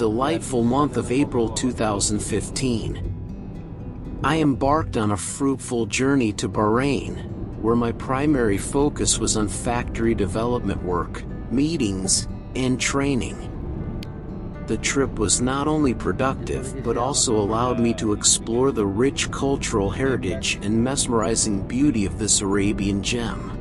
delightful month of April 2015. I embarked on a fruitful journey to Bahrain, where my primary focus was on factory development work, meetings, and training. The trip was not only productive but also allowed me to explore the rich cultural heritage and mesmerizing beauty of this Arabian gem.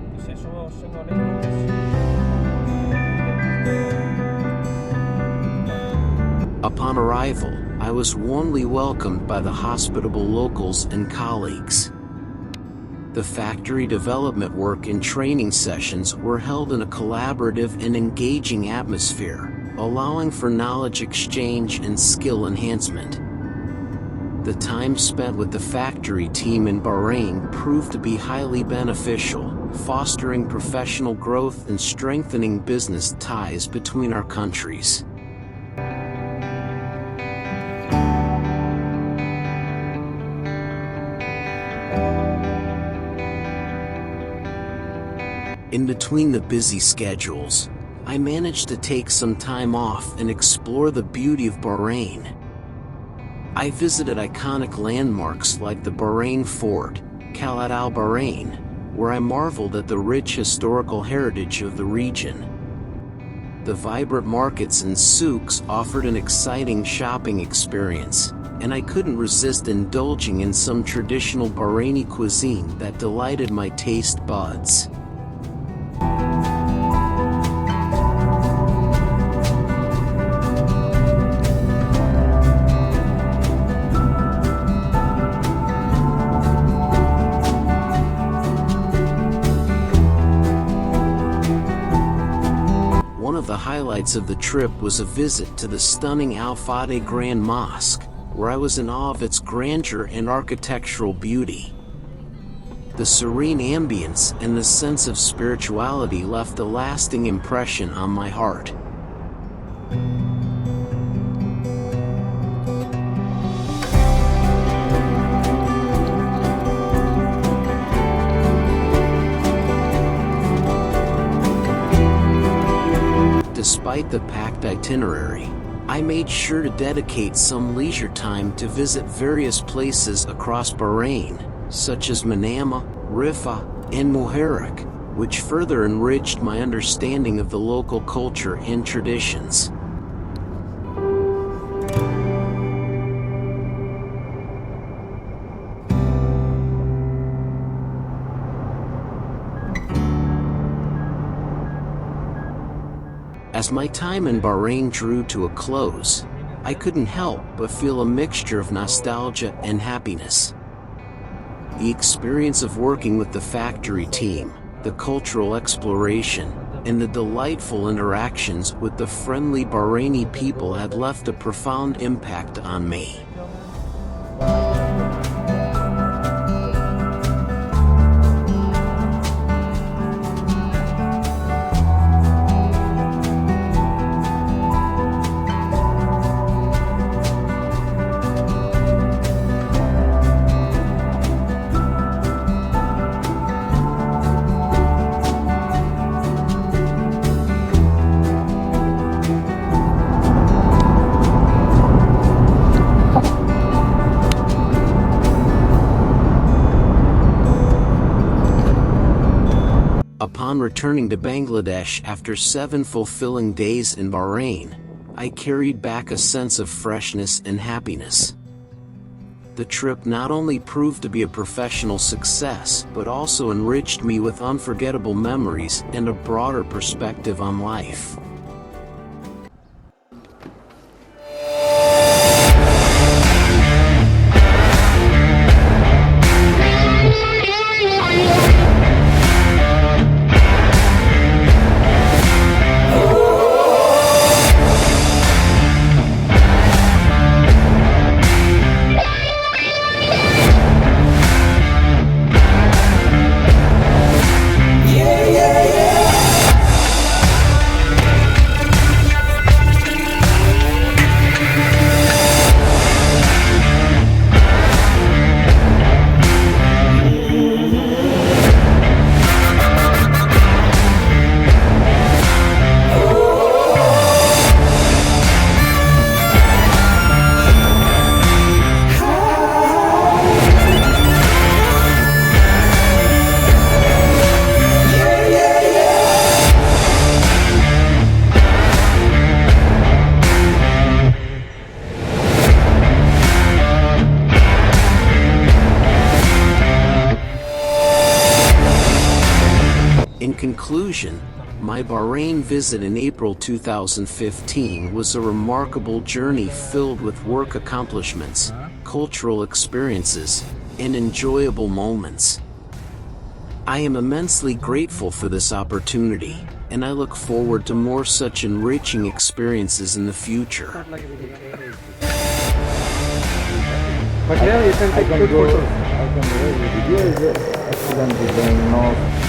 Upon arrival, I was warmly welcomed by the hospitable locals and colleagues. The factory development work and training sessions were held in a collaborative and engaging atmosphere, allowing for knowledge exchange and skill enhancement. The time spent with the factory team in Bahrain proved to be highly beneficial, fostering professional growth and strengthening business ties between our countries. In between the busy schedules, I managed to take some time off and explore the beauty of Bahrain. I visited iconic landmarks like the Bahrain Fort, Khalid Al Bahrain, where I marveled at the rich historical heritage of the region. The vibrant markets and souks offered an exciting shopping experience, and I couldn't resist indulging in some traditional Bahraini cuisine that delighted my taste buds. One of the highlights of the trip was a visit to the stunning Al Fateh Grand Mosque, where I was in awe of its grandeur and architectural beauty. The serene ambience and the sense of spirituality left a lasting impression on my heart. Despite the packed itinerary, I made sure to dedicate some leisure time to visit various places across Bahrain, such as Manama, Rifa, and Muharraq, which further enriched my understanding of the local culture and traditions. As my time in Bahrain drew to a close, I couldn't help but feel a mixture of nostalgia and happiness. The experience of working with the factory team, the cultural exploration, and the delightful interactions with the friendly Bahraini people had left a profound impact on me. Upon returning to Bangladesh after 7 fulfilling days in Bahrain, I carried back a sense of freshness and happiness. The trip not only proved to be a professional success but also enriched me with unforgettable memories and a broader perspective on life. In conclusion, my Bahrain visit in April 2015 was a remarkable journey filled with work accomplishments, cultural experiences, and enjoyable moments. I am immensely grateful for this opportunity, and I look forward to more such enriching experiences in the future. But yeah, you can take good photos. I can go with the video is excellent design of